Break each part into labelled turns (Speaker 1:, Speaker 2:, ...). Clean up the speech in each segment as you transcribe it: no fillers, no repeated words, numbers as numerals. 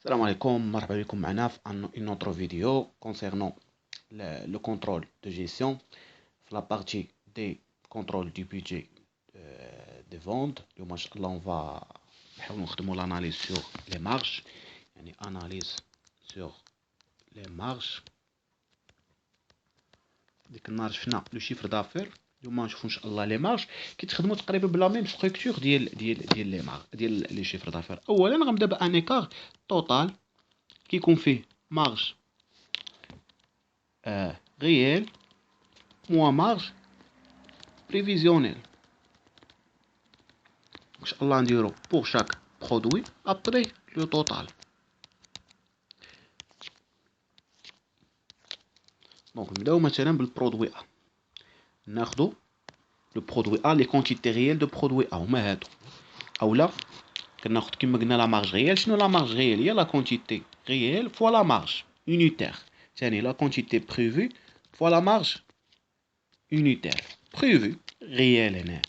Speaker 1: Salam alaikum, marhaba bikoum معنا في une autre vidéo concernant le contrôle de gestion, la partie des contrôles du budget des ventes. اليوم إن شاء الله on va نحاول نخدموا l'analyse sur les marges, يعني analyse sur les marges. ديك النهار شفنا لو شيفر دافير، اليوم نشوفوا ان شاء الله لي مارج كيتخدموا تقريبا بلا ميم ستركتور ديال لي مارج ديال لي شيفر دافير. اولا غنبدا بان ايكار توتال كيكون فيه مارج ريال موان مارج بريفيزيونيل. ان شاء الله نديرو بور شاك برودوي ابري لو توتال. دونك نبداو مثلا بالبرودوي ا، ناخدو لو برودوي ا لي كونتيتي ريال دو برودوي ا هما هادو، اولا كناخد كيما قلنا لا مارج ريال. شنو لا مارج ريال؟ هي لا كونتيتي ريال فوا لا مارج unitaire. ثاني لا كونتيتي بريفي فوا لا مارج unitaire. بريفي ريال هنا،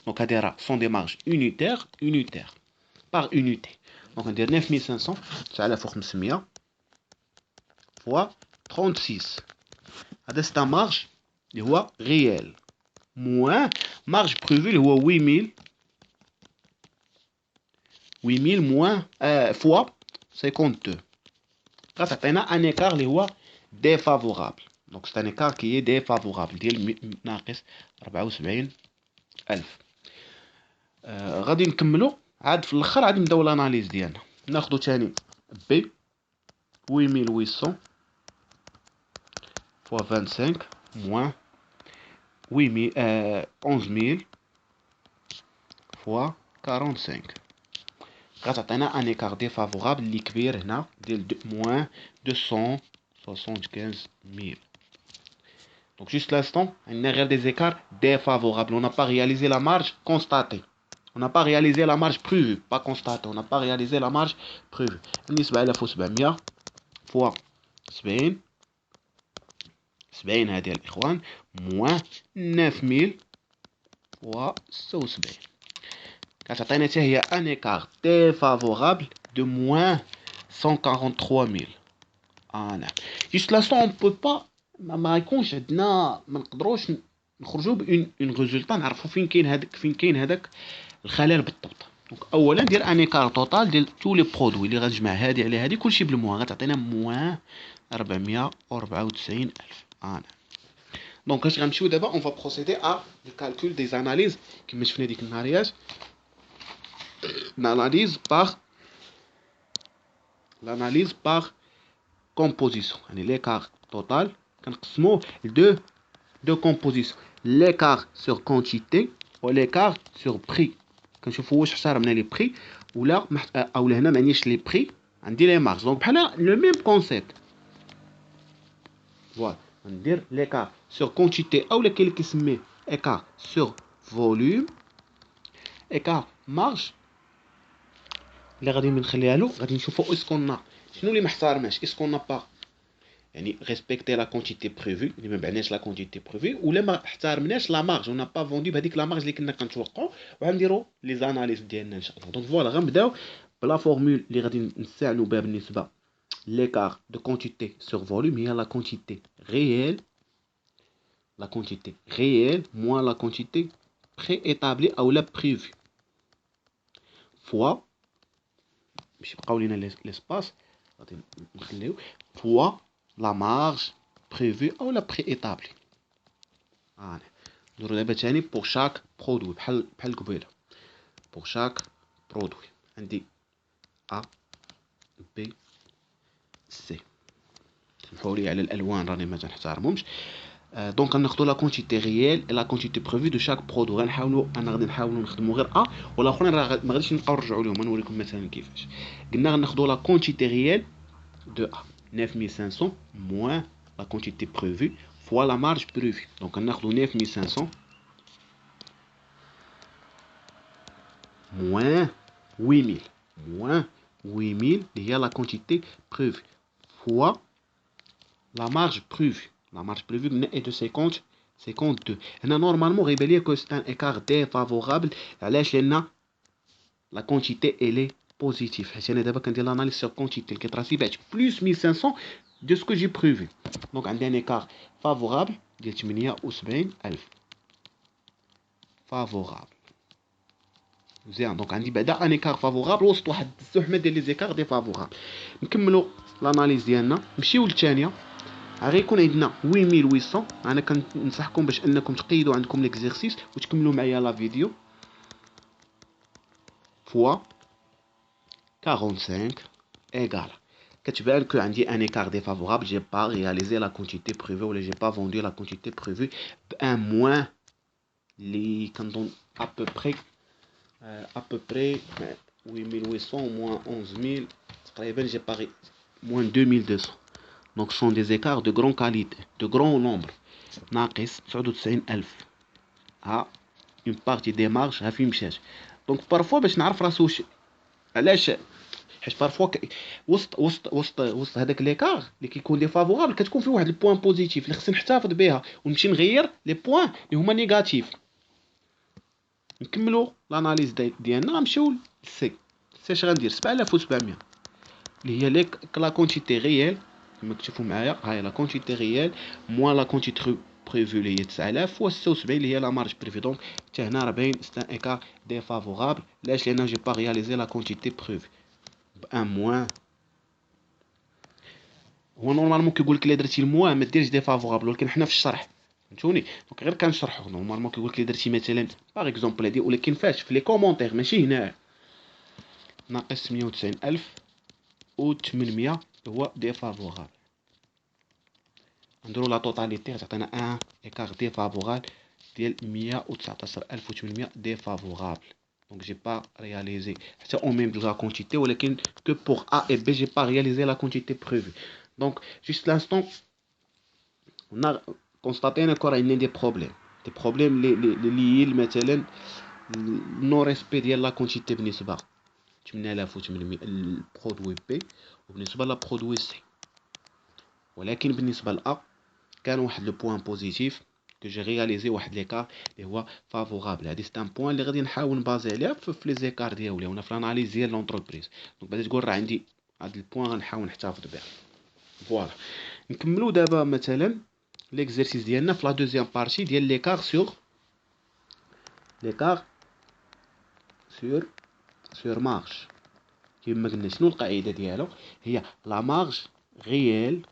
Speaker 1: دونك هادي راه سون دي مارج unitaire par unité. دونك ندير 9500 9500 فوا 36، هذا ستا مارج اللي هو ريال موان مارج بريفي اللي هو 8000 موان فوا 52، غتعطينا ان ايكار اللي هو ديفافورابل. دونك سي ان ايكار كي هي ديفافورابل ديال ناقص 74000. غادي نكملو عاد في الاخر، عاد نبداو لاناليز ديالنا. ناخدو تاني بي 8800 فوا 25 موان 11000 فوا 45، غتعطينا ان ايكار ديفافورابل اللي كبير هنا ديال موان 275000. Donc juste l'instant, on a des écarts défavorables. On n'a pas réalisé la marge constatée. On n'a pas réalisé la marge prévue, pas constatée. On n'a pas réalisé la marge prévue. بالنسبة إلى 700 فوا 70 هذه الإخوان موان 9000 فوا 76، كتعطينا حتى هي ان écart défavorable de moins 143000. نعم. Juste l'instant, on peut pas ما يكونش عندنا، ما نقدروش نخرجوا بون ريزولطا نعرفوا فين كاين هذاك الخلل بالضبط. دونك اولا ندير ان ايكار توتال ديال تو لي برودوي اللي غنجمع هادي على هادي كلشي بالموان، غتعطينا موان 494000. دونك اش غنمشيو دابا؟ اون فا بروسيدي ا لو كالكول دي زاناليز كما شفنا ديك النهاريات. l'analyse par composition، يعني l'écart total كنقسموه لدو composition، l'écart sur quantité و l'écart sur prix. كنشوفوا واش احترمنا لي بري ولا اولا هنا معنيش لي بري، عندي لي مارج. دونك بحال لو ميم كونسيبت. فوالا ندير l'écart sur quantité اولا كاين اللي كيسميه écart sur volume، écart marge اللي غادي نخليها له. غادي نشوفوا اسكونا شنو اللي ما احترماش، اسكونا با يعني ريسبكتي لا كونتيتي بريفي اللي ما بعناش لا كونتيتي بريفي، ولا ما احترمناش لا مارج ونا با فوندي بهذيك لا مارج اللي كنا كنتوقعوا، وغنديروا لي زاناليز ديالنا ان شاء الله. دونك فوالا غنبداو بلا فورمول اللي غادي نستعملوا بها بالنسبه l'écart de quantité sur volume هي la quantité réelle moins la quantité préétablie ou la prévue fois باش يبقاو لينا l'espace غادي نخليو fois la marge prévue ou la préétablie. نديرو دابا تاني pour chaque produit بحال قبيله. pour chaque produit عندي A B C. سمحوا لي على الالوان راني ما تنحترمهمش. دونك غناخذوا لا كونتيتي ريال لا كونتيتي بريفي دو شاك برودوي. غادي نحاولوا نخدموا غير ا، والاخرين راه ما غاديش نبقاو نرجعوا لهم. نوريكم مثلا كيفاش. قلنا غناخذوا لا كونتيتي ريال دو ا 9500 موان لا كونتيتي بريفي فوا لا مارج بريفي. دونك غناخذوا 9500 موان 8000 اللي هي لا كونتيتي بريفي فوا la marge prévue. La marge prévue est de 52. هنا نورمالمون غيبان ليا كو سي ان ايكار ديفافورابل. علاش؟ لان لا كونتيتي الي positif حيت انا دابا كندير l'analyse sur quantité لقيت راسي بعت plus 1500 de ce que j'ai prévu. Donc عندي un écart favorable ديال 78000 favorable مزيان. دونك عندي بعدا ان ايكار فافورابل وسط واحد الزحمه ديال لي زيكار ديفافورابل. نكملوا لاناليز ديالنا نمشيو للثانيه. غيكون عندنا 8800. انا كننصحكم باش انكم تقيدوا عندكم ليكزيرسيس وتكملوا معايا لا فيديو فوا 45 égale كتبان كو عندي ان ايكار ديفافورابل. جي با رياليزي لا كونتيتي بريفي ولا جي با فوندو لا كونتيتي بريفي بان موان اللي كنظن à peu près 8800 moins 11000 j'ai pas moins 2200. Donc ce sont des écarts de grande qualité, de grand nombre. ناقص 99000 ها une partie des marges ها فين مشات. دونك بارفوا باش نعرف راسو علاش حيت بارفوا وسط هذاك ليكار اللي كيكون ديفافورابل كتكون فيه واحد البوان بوزيتيف اللي خصني نحتفظ بها ونمشي نغير لي بوان اللي هما نيجاتيف. نكملوا لاناليز ديالنا. غنمشيو للسي. اش غندير 7700 اللي هي لا كونتيتي ريال كما كتشوفوا معايا. هاي لا كونتيتي ريال موان لا كونتيتي بريفو اللي هي 9000 و 76 اللي هي لا مارج بريفي. دونك حتى هنا راه باين سي ان ايكار ديفافورابل. علاش؟ لان جي با رياليزي لا كونتيتي بريفو بان موان. هو نورمالمون كيقول لك الا درتي الموان ما ديرش ديفافورابل ولكن حنا في الشرح فهمتوني دونك غير كنشرحو. نورمالمون كيقول لك الا درتي مثلا باغ اكزومبل هادي ولكن فاش في لي كومونتير ماشي هنا. ناقص 190000 و 800 هو ديفافورابل. نديرو لا توتاليتي غتعطينا ان ايكار ديفافورابل ديال 119800 ديفافورابل. دونك جي با رياليزي حتى او ميم دو لا كونتيتي ولكن كو بور ا اي بي جي با رياليزي لا كونتيتي بريفي. دونك جوست لانستون on a constaté encore عندنا دي بروبليم اللي مثلا نو ريسبي ديال لا كونتيتي بالنسبه 8800 البرودوي بي وبالنسبه لا برودوي سي. ولكن بالنسبه لا كان واحد لو بوين بوزيتيف كو جي رياليزي واحد ليكار اللي هو فافورابل. هادي سي ان بوين اللي غادي نحاول نبازي عليها في لي زيكار ديالي ولا في الاناليز ديال لونتربريز. دونك بعدا تقول راه عندي هاد البوين غنحاول نحتفظ به. فوالا نكملوا دابا مثلا l'exercice ديالنا في لا دوزيام بارتي ديال l'écart sur marge. كما قلنا شنو القاعده ديالو هي لا مارج ريال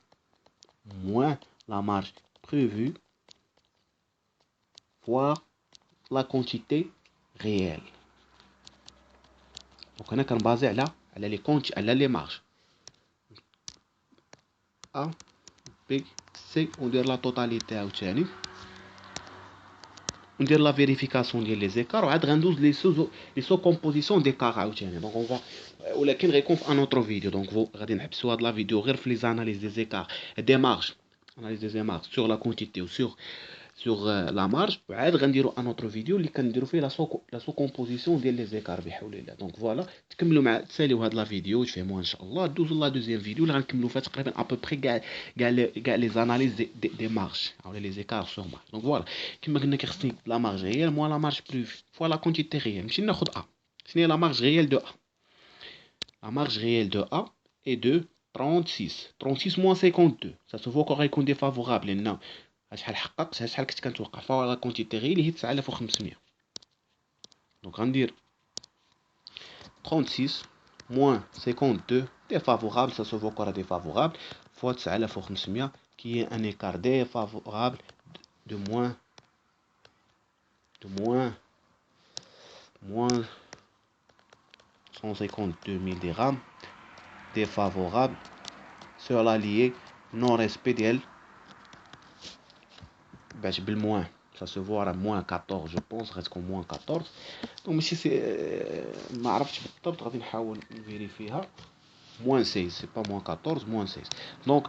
Speaker 1: موان لا مارج بريفو فوا لا كونتيتي ريال. دونك انا كنبازي على لي كونت على لي مارج ا بي سي وندير لا توتاليتي عاوتاني ندير لا فيريفيكاسيون ديال لي زيكار وعاد غندوز لي سو كومبوزيسيون ديكار عاوتاني. دونك اون فا ولكن غيكون في ان اوتر فيديو. دونك غادي نحبسوا هاد لا فيديو غير في لي زاناليز دي زيكار دي مارج اناليز دي مارج سور لا كونتيتي و سور لا مارج وعاد غنديروا ان اوتر فيديو اللي كنديروا فيه لا سو كومبوزيسيون ديال لي زيكار بحول الله. دونك فوالا تكملوا مع تساليو هاد لا فيديو وتفهموها ان شاء الله. دوزوا لا دوزيام فيديو اللي غنكملوا فيها تقريبا ابو بري كاع لي زاناليز دي مارج او لي زيكار سور مارج. دونك فوالا كما قلنا كيخصني لا مارج ريال موان لا مارج بلوف فوا لا كونتيتي ريال. نمشي ناخذ ا. شنو هي لا مارج ريال دو ا؟ لا مارج ريال دو ا اي دو 36 moins 52. ça se voit كون غيكون ديفافورابل لان شحال حققت شحال كنت كنتوقع فوا لا كونتيتي ريال هي 9500. دونك غندير 36 moins 52 défavorable, ça se voit encore défavorable, fois 9500 qui est un écart défavorable de moins 152 000 dirhams défavorable sur l'allié non respect ديال باش بالموان ça se voit à moins 14 je pense غتكون moins 14. دونك ماشي سي ما عرفتش بالضبط غادي نحاول نفيريفيها. moins 16 c'est pas moins 14 moins 16. donc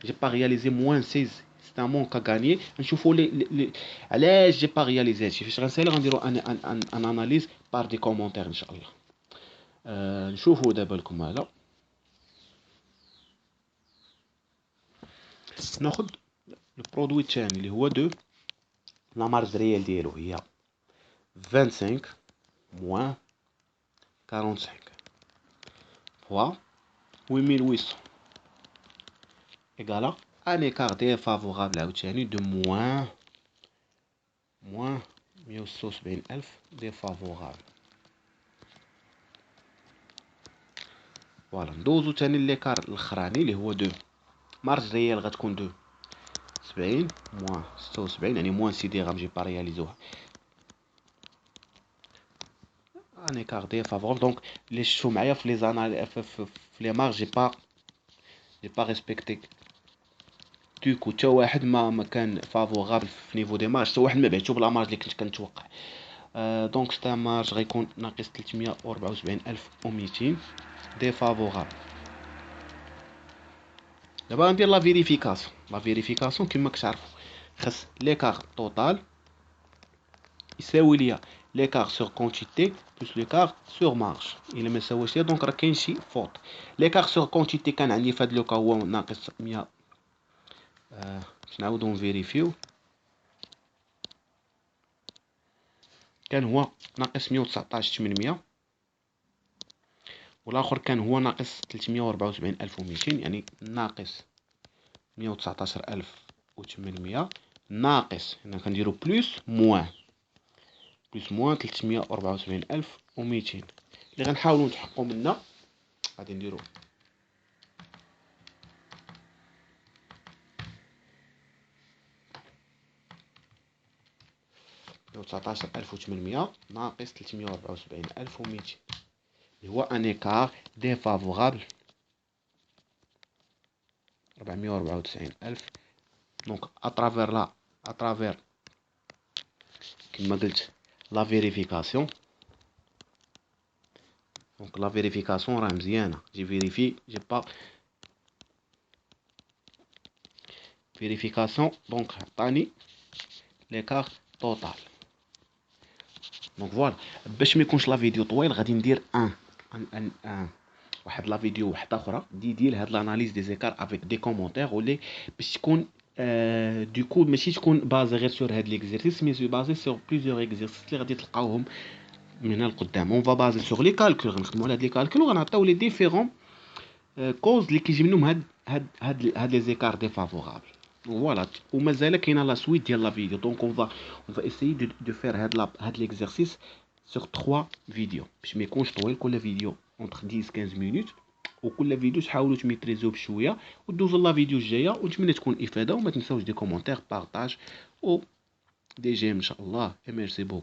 Speaker 1: j'ai pas réalisé moins 16 c'est un manque à gagner. نشوفوا لي علاش j'ai pas réalisé هادشي فاش غنسالي غنديروا ان اناليز بار دي كومونتير ان شاء الله. نشوفوا دابا لكم هذا ناخذ البرودوي الثاني اللي هو دو لا مارج ريال ديالو هي 25 moins 45. fois 8800 égale un écart défavorable عاوتاني de moins 176000 défavorable. فوالا ندوزو تاني ليكار الاخراني اللي هو 2 مارج ريال غتكون 2 70 موان 76 يعني موان سي دي غنجي با رياليزوها ان ايكار ديفافورابل. دونك اللي شفتو معايا في لي زانال في لي مارج جي با ريسبكتي دوكو حتى واحد ما كان فافورابل في نيفو دي مارج، حتى واحد ما بعتو بلا مارج اللي كنت كنتوقع. دونك ستا مارج غيكون ناقص 374200 ديفافورابل. دابا غندير لا فيريفيكاسيون. لا فيريفيكاسيون كما كتعرفوا خاص ليكار توتال يساوي ليا ليكار سور كونتيتي بلس ليكار سور مارج. الا ما ساواش ليا دونك راه كاين شي فوت. ليكار سور كونتيتي كان عندي في هاد لوكا هو ناقص 100. باش نعاودو نفيريفيو كان هو ناقص 119800 والاخر كان هو ناقص 374200 يعني ناقص 119800 ناقص هنا كنديرو بلس موان 374200 اللي غنحاولوا نتحققوا منها. غادي نديرو مية وتسعطاش ألف وثمنمية ناقص 374200 اللي هو ان ايكار ديفافورابل 494000. دونك اترافير كما قلت لا فيريفيكاسيون. دونك لا فيريفيكاسيون راه مزيانه. جي فيريفي جي با فيريفيكاسيون. دونك عطاني ليكار توتال. دونك فوالا باش ما يكونش لا فيديو طويل غادي ندير ان واحد لا فيديو واحده اخرى ديال هاد لاناليز دي زيكار افيك دي كومونتير ولي باش تكون دوكو ماشي تكون بازي غير سور هاد ليكزيرسيس مي سو بازي سور بليزيور اكزيرسيس اللي غادي تلقاوهم من هنا لقدام. اون فا بازي سور لي كالكول غنخدمو على هاد لي كالكول وغنعطيو لي ديفيرون كوز اللي كيجي منهم هاد لي زيكار ديفافورابل. فوالا ومازال كاينه لا سويت ديال لا فيديو. دونك اون فا اسيي دو فير هاد ليكزيرسيس سور 3 فيديو باش ما يكونش طويل. كل فيديو اونتر 10 15 مينوت وكل فيديو تحاولوا تميتريزيو بشويه ودوزوا لا فيديو الجايه. ونتمنى تكون افاده وما تنساوش دي كومونتير بارطاج و دي جيم ان شاء الله. ميرسي بوكو.